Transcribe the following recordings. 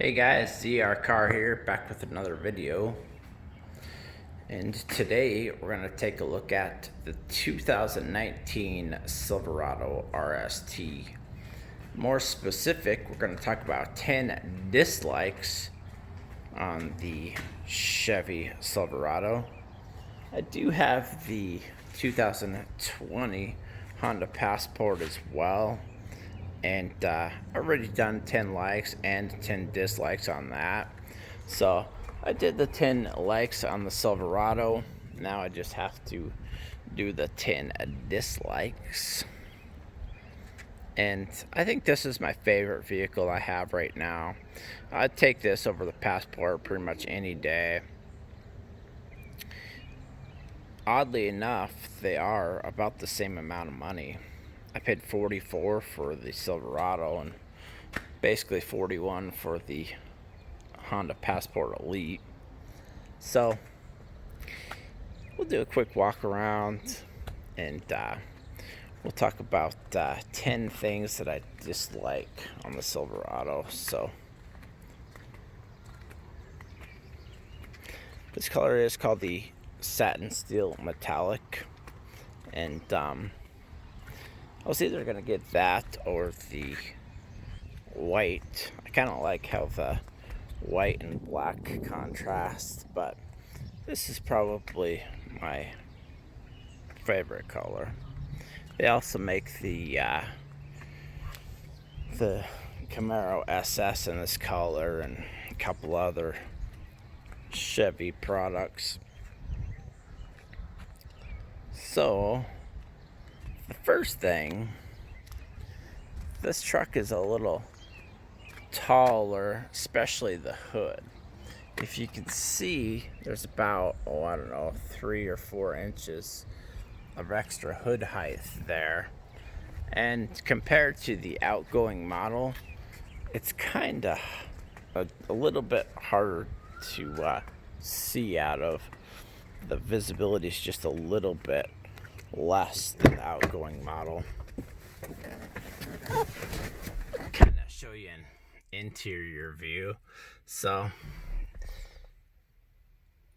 Hey guys, ZR Car here, back with another video. And today we're going to take a look at the 2019 Silverado RST. More specific, we're going to talk about 10 dislikes on the Chevy Silverado. I do have the 2020 Honda Passport as well. And already done 10 likes and 10 dislikes on that. So I did the 10 likes on the Silverado. Now I just have to do the 10 dislikes. And I think this is my favorite vehicle I have right now. I'd take this over the Passport pretty much any day. Oddly enough, they are about the same amount of money. I paid $44 for the Silverado and basically $41 for the Honda Passport Elite. So we'll do a quick walk around and we'll talk about 10 things that I dislike on the Silverado. So this color is called the Satin Steel Metallic, and I was either going to get that or the white. I kind of like how the white and black contrast, but this is probably my favorite color. They also make the Camaro SS in this color and a couple other Chevy products. So the first thing, this truck is a little taller, especially the hood. If you can see, there's about, 3 or 4 inches of extra hood height there. And compared to the outgoing model, it's kind of a little bit harder to see out of. The visibility is just a little bit less than the outgoing model. Kind of show you an interior view. So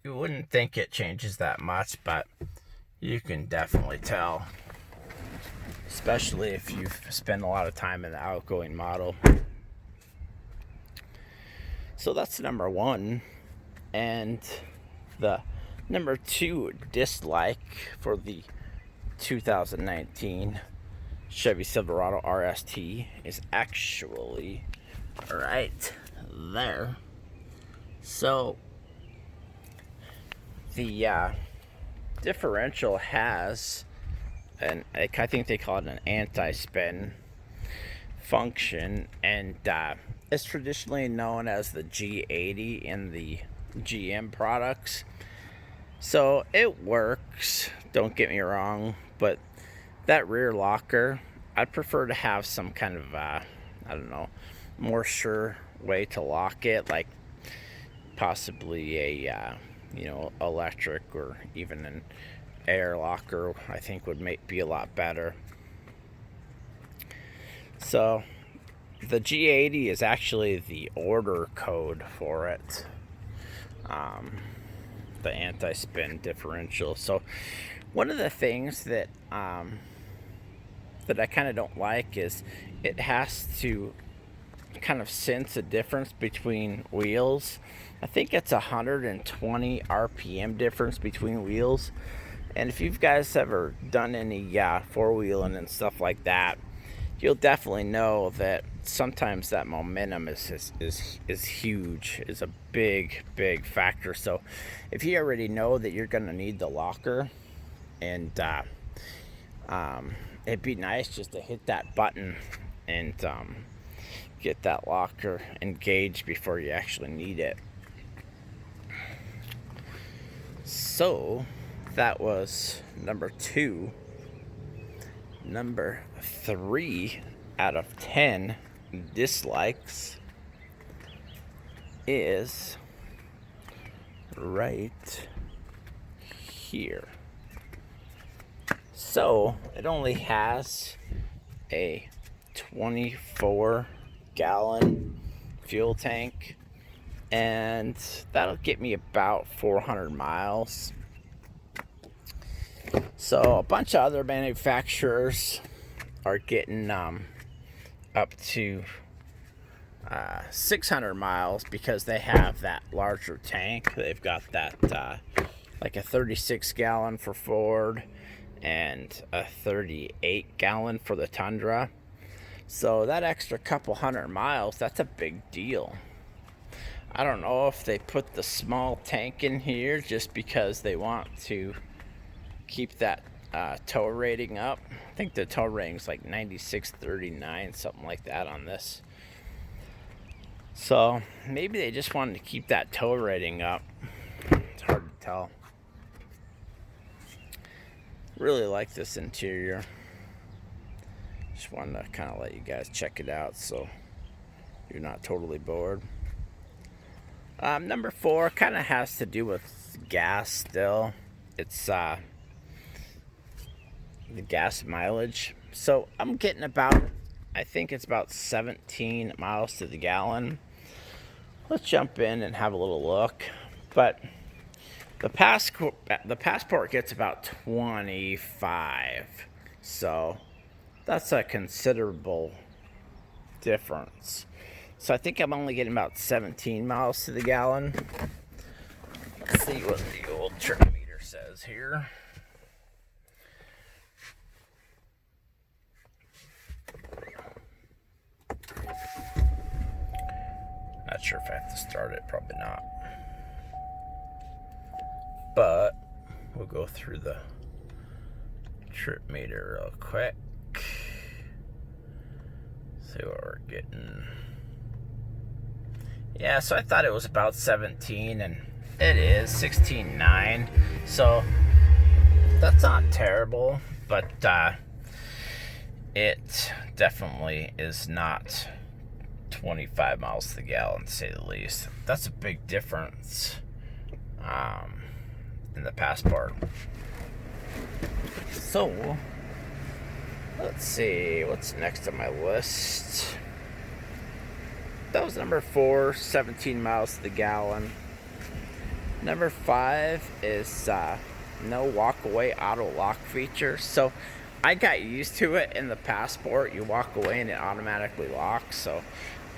you wouldn't think it changes that much, but you can definitely tell, especially if you've spent a lot of time in the outgoing model. So that's number one. And the number 2 dislike for the 2019 Chevy Silverado RST is actually right there. So the differential has I think they call it an anti-spin function, and it's traditionally known as the G80 in the GM products. So it works, don't get me wrong, but that rear locker, I'd prefer to have some kind of more sure way to lock it, like possibly a electric or even an air locker. I think would be a lot better. So the G80 is actually the order code for it. The anti-spin differential. So one of the things that that I kind of don't like is it has to kind of sense a difference between wheels. I think it's 120 RPM difference between wheels. And if you guys ever done any four-wheeling and stuff like that, you'll definitely know that sometimes that momentum is huge, is a big factor. So if you already know that you're going to need the locker, and it'd be nice just to hit that button and get that locker engaged before you actually need it. So that was number 2. Number 3 out of 10 dislikes is right here. So it only has a 24-gallon fuel tank, and that'll get me about 400 miles. So a bunch of other manufacturers are getting up to 600 miles because they have that larger tank. They've got that like a 36 gallon for Ford and a 38 gallon for the Tundra. So that extra couple hundred miles, that's a big deal. I don't know if they put the small tank in here just because they want to keep that tow rating up. I think the tow rating's like 9639, something like that on this. So maybe they just wanted to keep that tow rating up. It's hard to tell. Really like this interior. Just wanted to kind of let you guys check it out so you're not totally bored. Number 4 kind of has to do with gas still. It's the gas mileage. So I'm getting about, I think it's about 17 miles to the gallon. Let's jump in and have a little look. But the passport gets about 25. So that's a considerable difference. So I think I'm only getting about 17 miles to the gallon. Let's see what the old trip meter says here. Not sure if I have to start it, probably not. But we'll go through the trip meter real quick. See what we're getting. Yeah, so I thought it was about 17, and it is 16.9. So that's not terrible, but it definitely is not 25 miles to the gallon, to say the least. That's a big difference in the passport. So let's see what's next on my list. That was number 4, 17 miles to the gallon. Number 5 is no walk-away auto lock feature. So I got used to it in the passport. You walk away and it automatically locks. So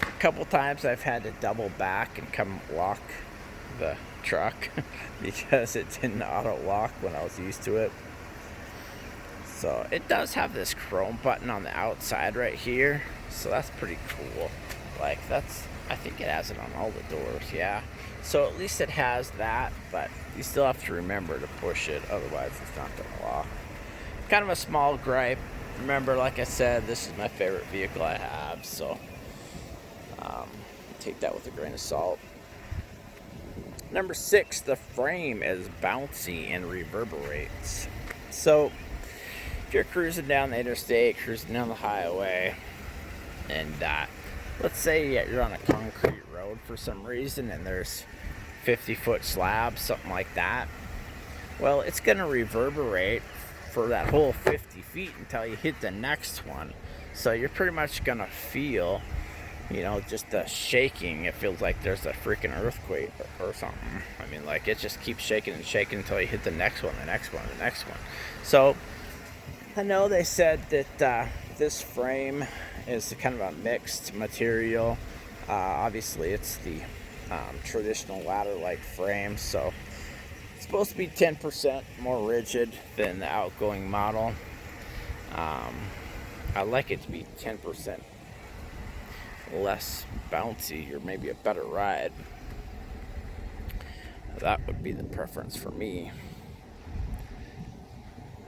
a couple times I've had to double back and come lock the truck because it didn't auto lock when I was used to it. So it does have this chrome button on the outside right here. So that's pretty cool. Like I think it has it on all the doors, yeah. So at least it has that, but you still have to remember to push it, otherwise it's not gonna lock. Kind of a small gripe. Remember, like I said, this is my favorite vehicle I have, so take that with a grain of salt. Number 6, the frame is bouncy and reverberates. So if you're cruising down the interstate, cruising down the highway, and let's say you're on a concrete road for some reason and there's 50-foot slabs, something like that. Well, it's going to reverberate for that whole 50 feet until you hit the next one. So you're pretty much going to feel, just the shaking. It feels like there's a freaking earthquake or something. I mean, like, it just keeps shaking and shaking until you hit the next one, the next one, the next one. So I know they said that this frame is kind of a mixed material. Obviously, it's the traditional ladder-like frame, so it's supposed to be 10% more rigid than the outgoing model. I like it to be 10% less bouncy, or maybe a better ride. That would be the preference for me.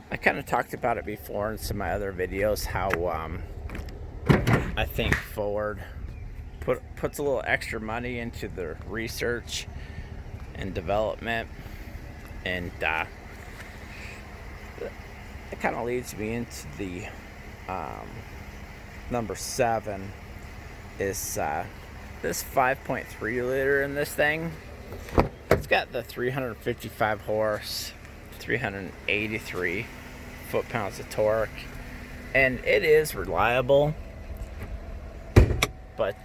I kind of talked about it before in some of my other videos, how I think Ford puts a little extra money into the research and development, and it kind of leads me into the number 7 is this 5.3 liter in this thing. It's got the 355 horse, 383 foot-pounds of torque, and it is reliable, but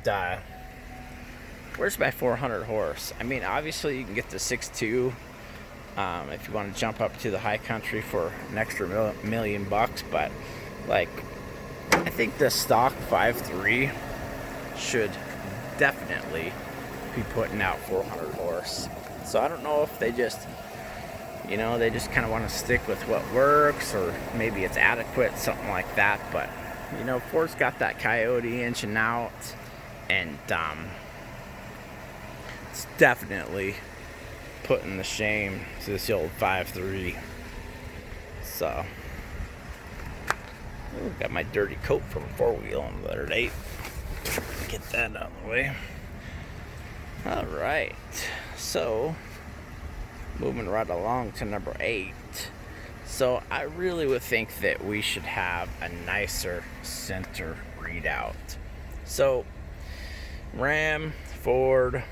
where's my 400 horse? I mean, obviously you can get the 6.2 if you want to jump up to the high country for an extra $1,000,000 bucks, but like, I think the stock 5.3 should definitely be putting out 400 horse. So I don't know if they just, you know, they just kind of want to stick with what works, or maybe it's adequate, something like that. But, you know, Ford's got that Coyote engine out, and it's definitely putting the shame to this old 5.3. So, ooh, got my dirty coat from 4-wheel on the other day. Get that out of the way. All right, so moving right along to number 8. So I really would think that we should have a nicer center readout. So Ram, Ford,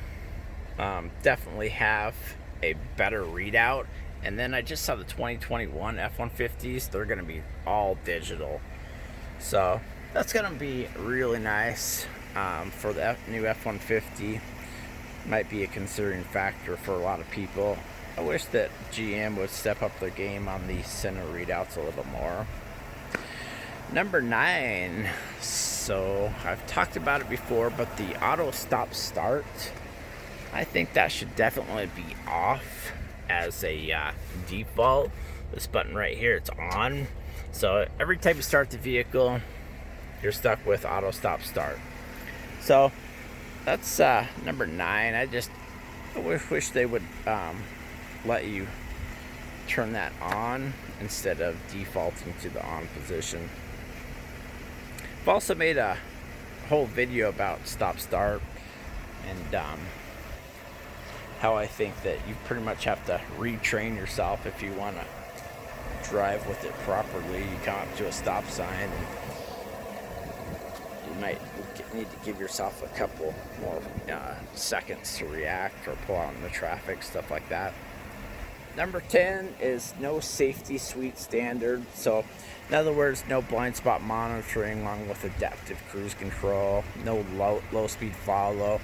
definitely have a better readout. And then I just saw the 2021 F-150s. They're going to be all digital. So that's going to be really nice for the new F-150. Might be a considering factor for a lot of people. I wish that GM would step up their game on the center readouts a little more. Number 9. So I've talked about it before, but the auto stop start, I think that should definitely be off as a default. This button right here, it's on. So every time you start the vehicle, you're stuck with auto stop start. So that's number 9. I wish they would let you turn that on instead of defaulting to the on position. I've also made a whole video about stop start and how I think that you pretty much have to retrain yourself if you want to drive with it properly. You come up to a stop sign and you might need to give yourself a couple more seconds to react or pull out in the traffic, stuff like that. Number 10 is no safety suite standard. So in other words, no blind spot monitoring along with adaptive cruise control, no low speed follow,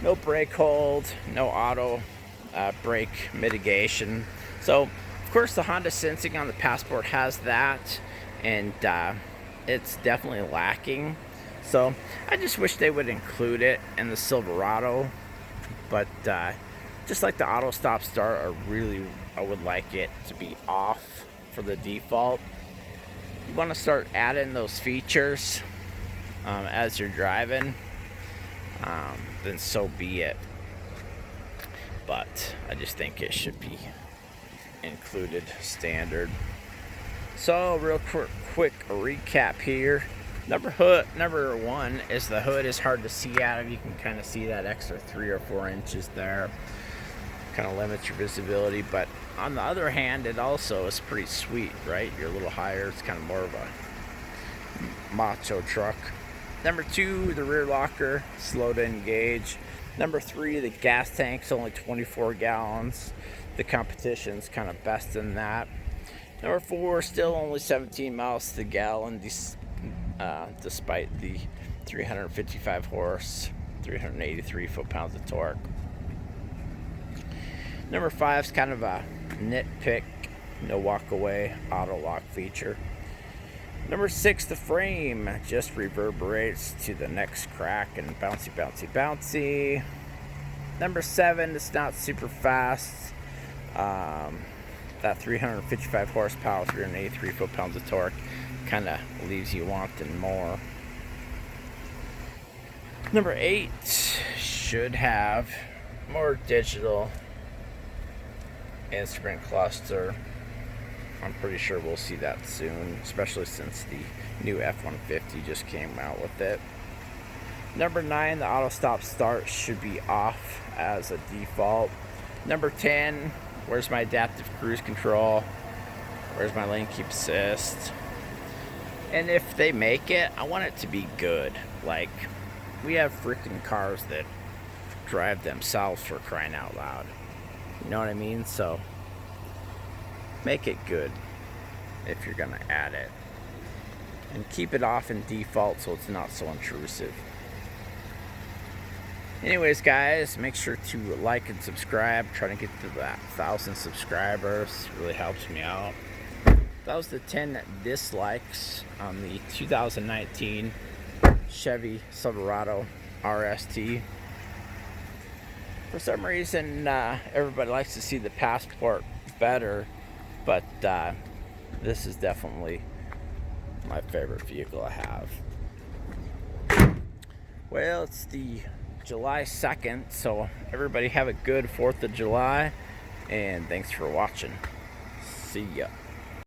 no brake hold, no auto brake mitigation. So of course the Honda Sensing on the Passport has that, and it's definitely lacking. So I just wish they would include it in the Silverado. But just like the auto stop start, I would like it to be off for the default. You want to start adding those features as you're driving, then so be it. But I just think it should be included standard. So real quick recap here. Number 1 is the hood is hard to see out of. You can kind of see that extra 3 or 4 inches there. Kind of limits your visibility, but on the other hand, it also is pretty sweet, right? You're a little higher. It's kind of more of a macho truck. Number 2, the rear locker, slow to engage. Number 3, the gas tank's only 24 gallons. The competition's kind of best in that. Number 4, still only 17 miles to the gallon, despite the 355 horse, 383 foot-pounds of torque. Number 5 is kind of a nitpick, no walk-away auto lock feature. Number 6, the frame just reverberates to the next crack and bouncy, bouncy, bouncy. Number 7, it's not super fast. That 355 horsepower, 383 foot-pounds of torque kind of leaves you wanting more. Number 8 should have more digital instrument cluster. I'm pretty sure we'll see that soon, especially since the new F-150 just came out with it. Number 9, the auto stop start should be off as a default. Number 10, where's my adaptive cruise control? Where's my lane keep assist? And if they make it, I want it to be good. Like, we have freaking cars that drive themselves, for crying out loud. You know what I mean? So make it good if you're gonna add it, and keep it off in default so it's not so intrusive. Anyways, guys, make sure to like and subscribe. Trying to get to that 1,000 subscribers. Really helps me out. That was the 10 dislikes on the 2019 Chevy Silverado RST. For some reason, everybody likes to see the Passport better, but this is definitely my favorite vehicle I have. Well, it's the July 2nd, so everybody have a good 4th of July, and thanks for watching. See ya.